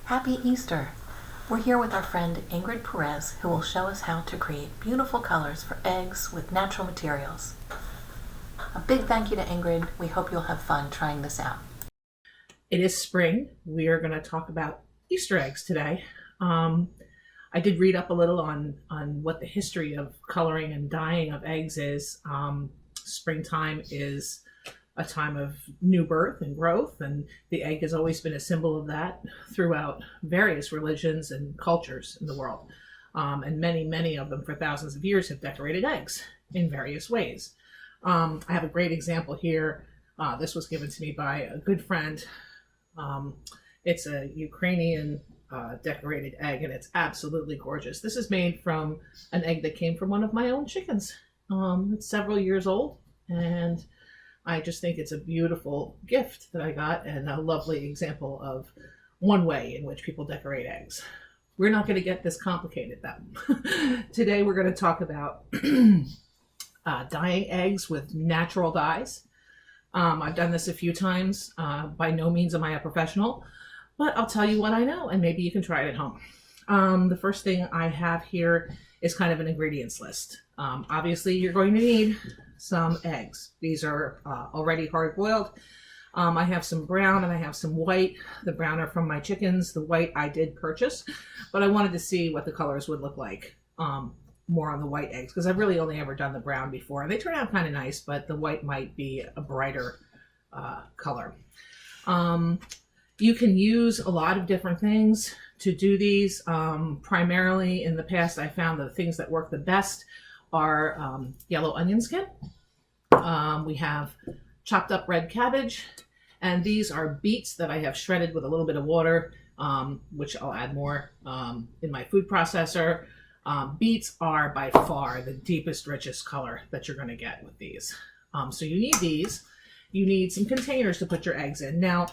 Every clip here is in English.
Happy Easter! We're here with our friend Ingrid Perez, who will show us how to create beautiful colors for eggs with natural materials. A big thank you to Ingrid. We hope you'll have fun trying this out. It is spring. We are going to talk about Easter eggs today. I did read up a little on what the history of coloring and dyeing of eggs is. Springtime is a time of new birth and growth, and the egg has always been a symbol of that throughout various religions and cultures in the world. And many of them for thousands of years have decorated eggs in various ways. I have a great example here. This was given to me by a good friend. It's a Ukrainian decorated egg, and it's absolutely gorgeous. This is made from an egg that came from one of my own chickens. It's several years old, and I just think it's a beautiful gift that I got and a lovely example of one way in which people decorate eggs. We're not going to get this complicated though. Today we're going to talk about dyeing eggs with natural dyes. I've done this a few times. By no means am I a professional, but I'll tell you what I know and maybe you can try it at home. The first thing I have here is kind of an ingredients list. Obviously you're going to need some eggs. These are already hard boiled. I have some brown and I have some white. The brown are from my chickens. The white I did purchase, but I wanted to see what the colors would look like more on the white eggs, because I've really only ever done the brown before, and they turn out kind of nice, but the white might be a brighter color. You can use a lot of different things to do these. Primarily in the past, I found the things that work the best are yellow onion skin. We have chopped up red cabbage, and these are beets that I have shredded with a little bit of water, which I'll add more in my food processor. Beets are by far the deepest, richest color that you're going to get with these. So you need these. You need some containers to put your eggs in. Now,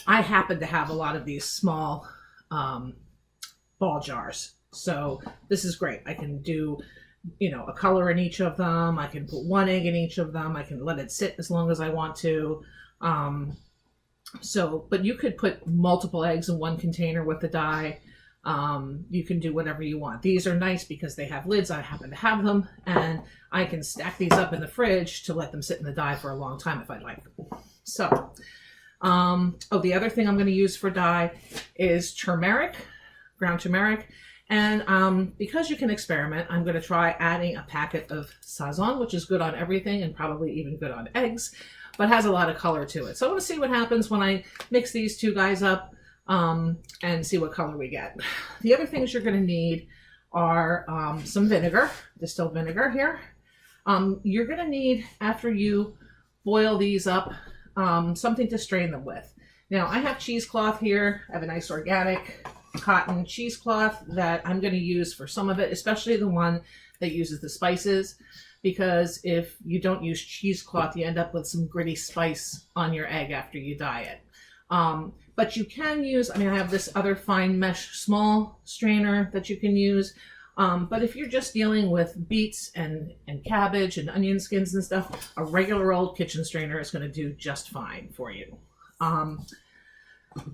I happen to have a lot of these small ball jars. So this is great. I can do, a color in each of them. I can put one egg in each of them. I can let it sit as long as I want to. But you could put multiple eggs in one container with the dye. You can do whatever you want. These are nice because they have lids. I happen to have them, and I can stack these up in the fridge to let them sit in the dye for a long time if I'd like. So, the other thing I'm going to use for dye is turmeric, ground turmeric. And because you can experiment, I'm going to try adding a packet of sazon, which is good on everything and probably even good on eggs, but has a lot of color to it. So I want to see what happens when I mix these two guys up and see what color we get. The other things you're going to need are some vinegar, distilled vinegar here. You're going to need, after you boil these up, something to strain them with. Now, I have cheesecloth here. I have a nice organic cotton cheesecloth that I'm going to use for some of it, especially the one that uses the spices, because if you don't use cheesecloth, you end up with some gritty spice on your egg after you dye it. But you can use, I have this other fine mesh small strainer that you can use. But if you're just dealing with beets and cabbage and onion skins and stuff, a regular old kitchen strainer is going to do just fine for you.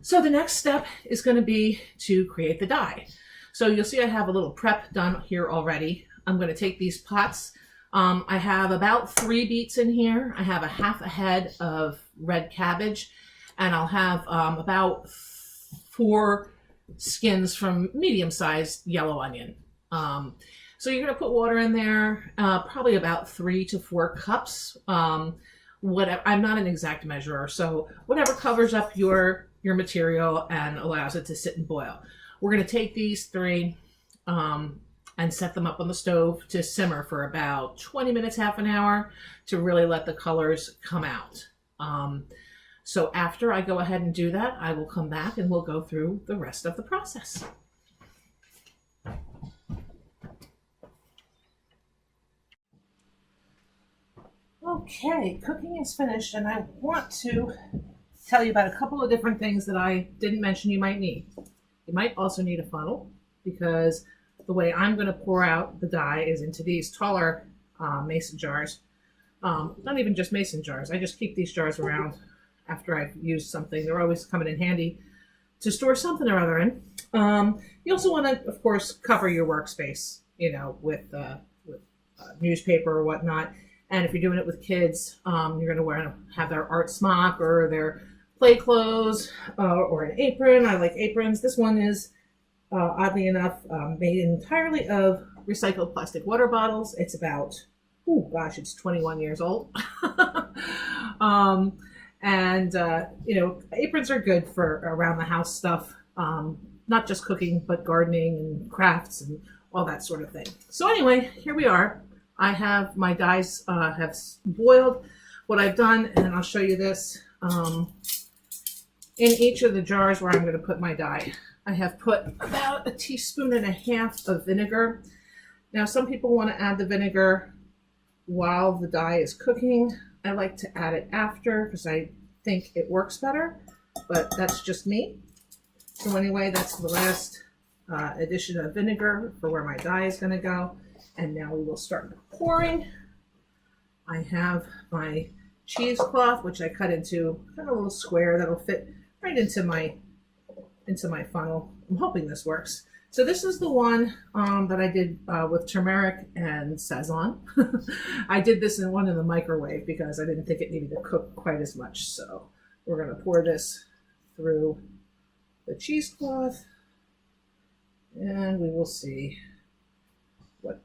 So the next step is going to be to create the dye. So you'll see I have a little prep done here already. I'm going to take these pots. I have about 3 beets in here. I have a half a head of red cabbage, and I'll have about 4 skins from medium-sized yellow onion. So you're going to put water in there, probably about 3 to 4 cups. Whatever. I'm not an exact measurer, so whatever covers up your material and allows it to sit and boil. We're going to take these 3 and set them up on the stove to simmer for about 20 minutes, half an hour, to really let the colors come out. So after I go ahead and do that, I will come back and we'll go through the rest of the process. Okay, cooking is finished, and I want to tell you about a couple of different things that I didn't mention you might need. You might also need a funnel, because the way I'm going to pour out the dye is into these taller mason jars. Not even just mason jars. I just keep these jars around after I've used something. They're always coming in handy to store something or other in. You also want to, of course, cover your workspace, with newspaper or whatnot. And if you're doing it with kids, you're going to have their art smock or their play clothes or an apron. I like aprons. This one is, oddly enough, made entirely of recycled plastic water bottles. It's about, it's 21 years old. Aprons are good for around the house stuff, not just cooking, but gardening and crafts and all that sort of thing. So anyway, here we are. I have my dyes have boiled. What I've done, and I'll show you this, in each of the jars where I'm going to put my dye, I have put about 1.5 teaspoons of vinegar. Now, some people want to add the vinegar while the dye is cooking. I like to add it after because I think it works better, but that's just me. So anyway, that's the last addition of vinegar for where my dye is going to go. And now we will start pouring. I have my cheesecloth, which I cut into kind of a little square that'll fit right into my funnel. I'm hoping this works. So this is the one that I did with turmeric and sazon. I did this in the microwave because I didn't think it needed to cook quite as much. So we're going to pour this through the cheesecloth, and we will see what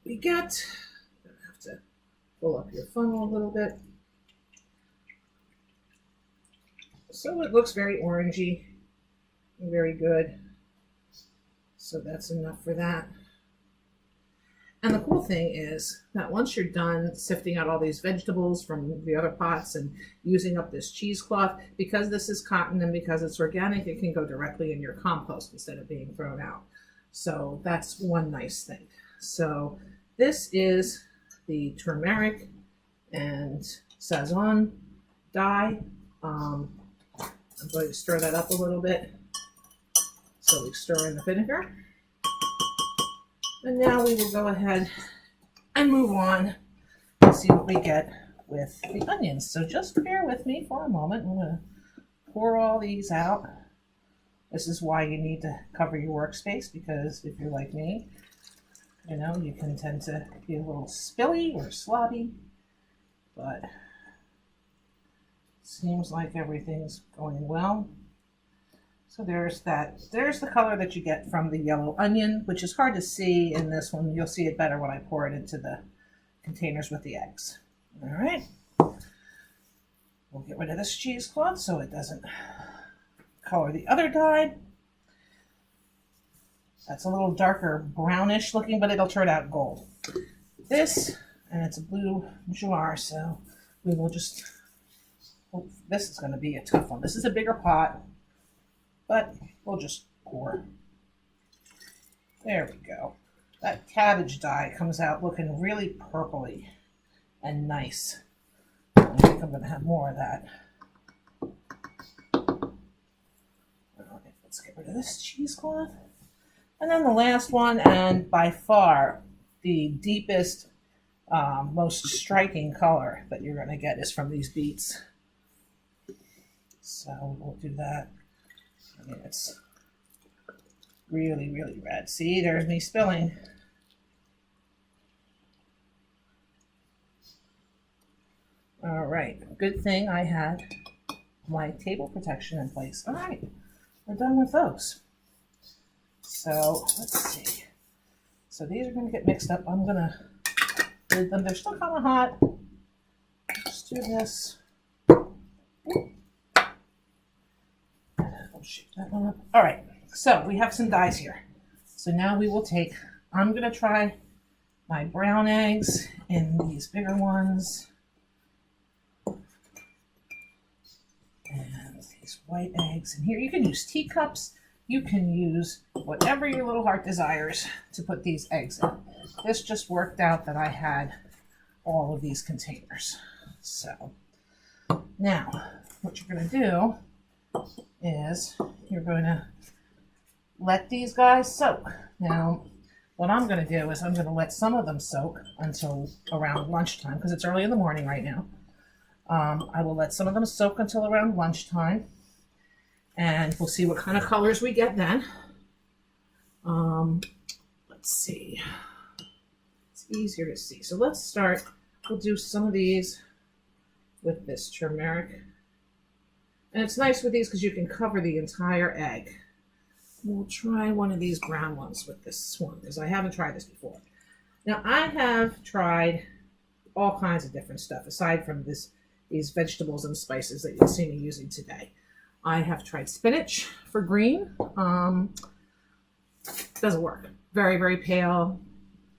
we get. I'm gonna have to pull up your funnel a little bit. So it looks very orangey and very good. So that's enough for that. And the cool thing is that once you're done sifting out all these vegetables from the other pots and using up this cheesecloth, because this is cotton and because it's organic, it can go directly in your compost instead of being thrown out. So that's one nice thing. So this is the turmeric and sazon dye. I'm going to stir that up a little bit. So we stir in the vinegar. And now we will go ahead and move on and see what we get with the onions. So just bear with me for a moment. I'm going to pour all these out. This is why you need to cover your workspace, because if you're like me, you can tend to be a little spilly or sloppy, but seems like everything's going well. So there's the color that you get from the yellow onion, which is hard to see in this one. You'll see it better when I pour it into the containers with the eggs. All right. We'll get rid of this cheesecloth so it doesn't color the other dye. That's a little darker brownish looking, but it'll turn out gold. This, and it's a blue jar, so we will just, this is going to be a tough one. This is a bigger pot, but we'll just pour. There we go. That cabbage dye comes out looking really purpley and nice. I think I'm going to have more of that. All right, let's get rid of this cheesecloth. And then the last one, and by far the deepest, most striking color that you're going to get is from these beets. So we'll do that. I mean, it's really, really red. See, there's me spilling. All right, good thing I had my table protection in place. All right, we're done with those. So let's see. So these are going to get mixed up. I'm going to lid them. They're still kind of hot. Let's do this. I'll shake that one up. All right, so we have some dyes here. So now we will take, I'm going to try my brown eggs in these bigger ones. And these white eggs. And here you can use teacups. You can use whatever your little heart desires to put these eggs in. This just worked out that I had all of these containers. So now what you're going to do is you're going to let these guys soak. Now what I'm going to do is I'm going to let some of them soak until around lunchtime because it's early in the morning right now. I will let some of them soak until around lunchtime. and we'll see what kind of colors we get then. Let's see. It's easier to see. So let's start. We'll do some of these with this turmeric. And it's nice with these because you can cover the entire egg. We'll try one of these brown ones with this one because I haven't tried this before. Now I have tried all kinds of different stuff aside from these vegetables and spices that you'll see me using today. I have tried spinach for green. Doesn't work. Very, very pale.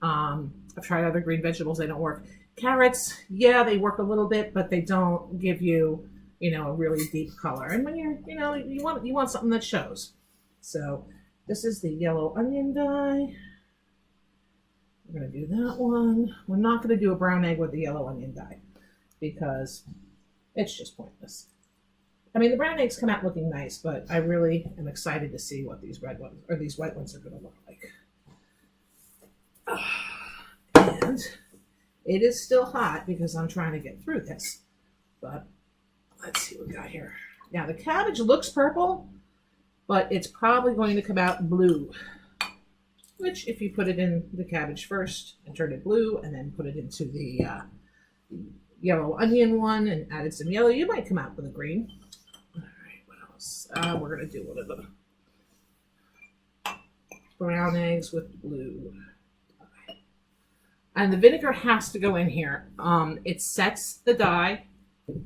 I've tried other green vegetables. They don't work. Carrots, yeah, they work a little bit, but they don't give you, a really deep color. And when you're, you want something that shows. So this is the yellow onion dye. We're going to do that one. We're not going to do a brown egg with the yellow onion dye because it's just pointless. I mean, the brown eggs come out looking nice, but I really am excited to see what these red ones or these white ones are going to look like. And it is still hot because I'm trying to get through this. But let's see what we got here. Now, the cabbage looks purple, but it's probably going to come out blue. Which, if you put it in the cabbage first and turn it blue, and then put it into the yellow onion one and added some yellow, you might come out with a green. All right, what else? We're going to do one of the brown eggs with blue. And the vinegar has to go in here. It sets the dye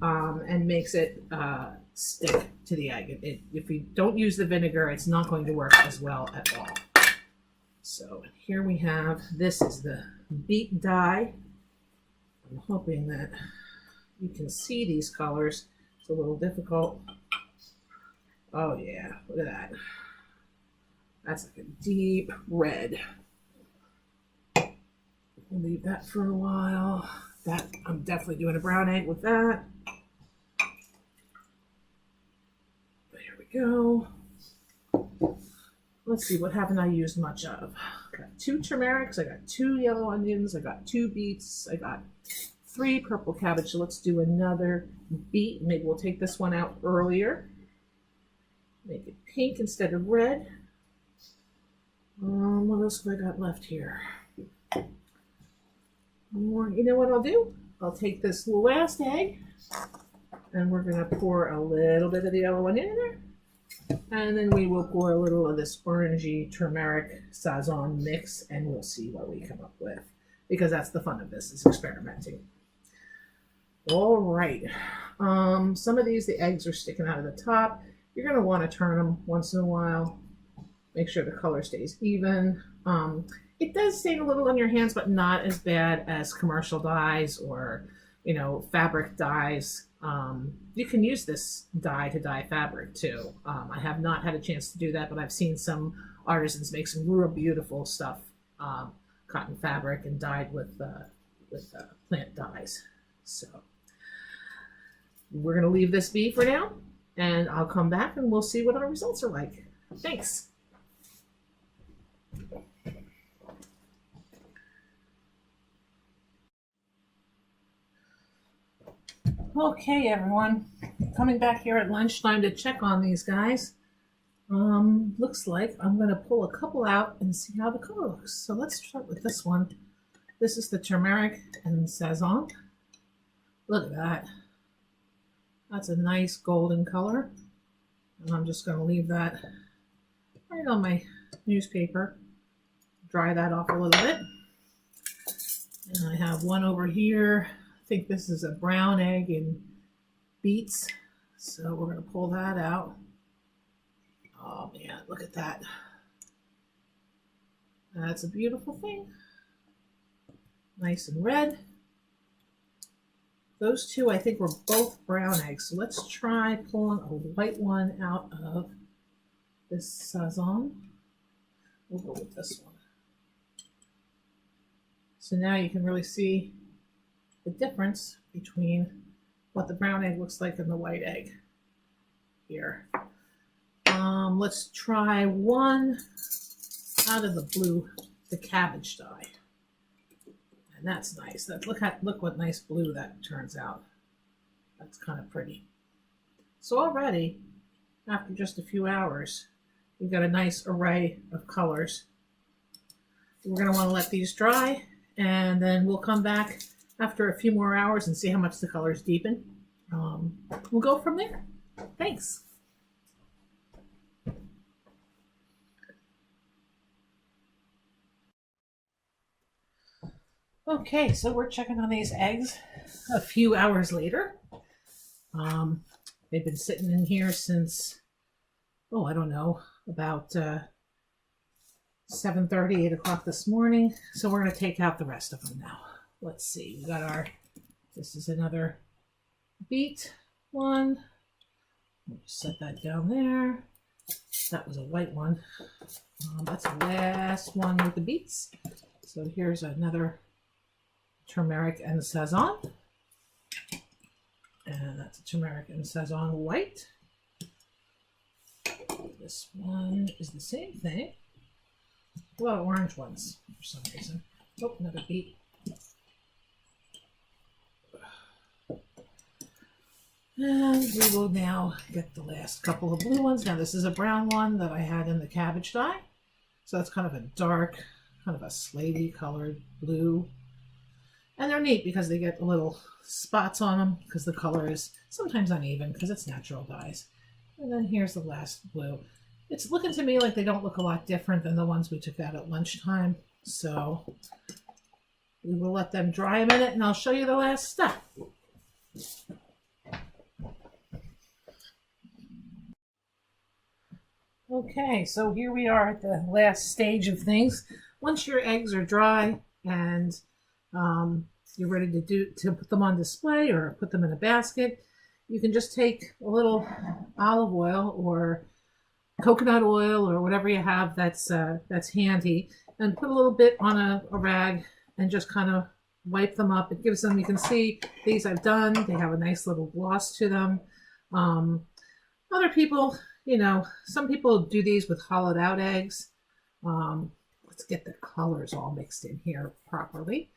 and makes it stick to the egg. If you don't use the vinegar, it's not going to work as well at all. So here we have, this is the beet dye. I'm hoping that you can see these colors. It's a little difficult. Oh yeah, look at that. That's like a deep red. We'll leave that for a while. That I'm definitely doing a brown egg with that. There we go. Let's see, what haven't I used much of? I got 2 turmerics, I got 2 yellow onions, I got 2 beets, I got 3 purple cabbage. So let's do another beet. Maybe we'll take this one out earlier. Make it pink instead of red. What else have I got left here? More. You know what I'll do? I'll take this last egg and we're going to pour a little bit of the yellow onion in there. And then we will pour a little of this orangey turmeric saison mix and we'll see what we come up with. Because that's the fun of this, is experimenting. All right. Some of these, the eggs are sticking out of the top. You're going to want to turn them once in a while. Make sure the color stays even. It does stain a little on your hands, but not as bad as commercial dyes or, fabric dyes. You can use this dye to dye fabric too. I have not had a chance to do that, but I've seen some artisans make some real beautiful stuff, cotton fabric and dyed with plant dyes. So we're going to leave this be for now, and I'll come back and we'll see what our results are like. Thanks. Okay, everyone, coming back here at lunchtime to check on these guys. Looks like I'm going to pull a couple out and see how the color looks. So let's start with this one. This is the turmeric and saison. Look at that. That's a nice golden color. And I'm just going to leave that right on my newspaper. Dry that off a little bit. And I have one over here. I think this is a brown egg and beets. So we're going to pull that out. Oh man, look at that. That's a beautiful thing. Nice and red. Those two I think were both brown eggs. So let's try pulling a white one out of this saison. We'll go with this one. So now you can really see the difference between what the brown egg looks like and the white egg here. Let's try one out of the blue, the cabbage dye. And that's nice. Look what nice blue that turns out. That's kind of pretty. So already after just a few hours, we've got a nice array of colors. We're going to want to let these dry, and then we'll come back after a few more hours and see how much the colors deepen. We'll go from there. Thanks. Okay, so we're checking on these eggs a few hours later. They've been sitting in here since, I don't know, about 7:30, 8 o'clock this morning. So we're going to take out the rest of them now. Let's see. We got this is another beet one. We'll just set that down there. That was a white one. That's the last one with the beets. So here's another turmeric and Sazon. And that's a turmeric and Sazon white. This one is the same thing. Well, orange ones for some reason. Oh, another beet. And we will now get the last couple of blue ones. Now this is a brown one that I had in the cabbage dye. So that's kind of a dark, kind of a slatey colored blue. And they're neat because they get little spots on them because the color is sometimes uneven because it's natural dyes. And then here's the last blue. It's looking to me like they don't look a lot different than the ones we took out at lunchtime. So we will let them dry a minute and I'll show you the last step. Okay, so here we are at the last stage of things. Once your eggs are dry and you're ready to put them on display or put them in a basket, you can just take a little olive oil or coconut oil or whatever you have that's handy and put a little bit on a rag and just kind of wipe them up. It gives them, you can see these I've done, they have a nice little gloss to them. Other people, some people do these with hollowed out eggs. Let's get the colors all mixed in here properly.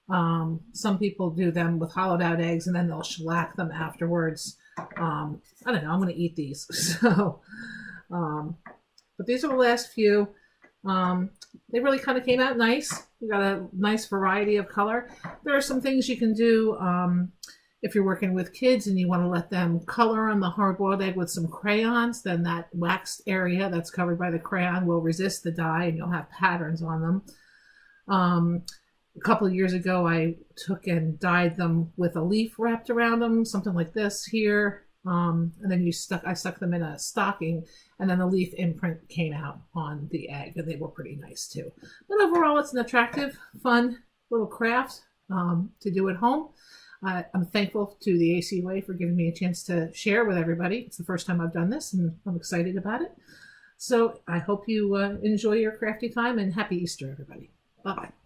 Some people do them with hollowed out eggs and then they'll shellac them afterwards. I don't know, I'm going to eat these. So, but these are the last few. They really kind of came out nice. We got a nice variety of color. There are some things you can do if you're working with kids and you want to let them color on the hard-boiled egg with some crayons, then that waxed area that's covered by the crayon will resist the dye and you'll have patterns on them. A couple of years ago, I took and dyed them with a leaf wrapped around them, something like this here. And then I stuck them in a stocking, and then the leaf imprint came out on the egg, and they were pretty nice too. But overall, it's an attractive, fun little craft to do at home. I'm thankful to the ACUA for giving me a chance to share with everybody. It's the first time I've done this, and I'm excited about it. So I hope you enjoy your crafty time, and happy Easter, everybody. Bye-bye.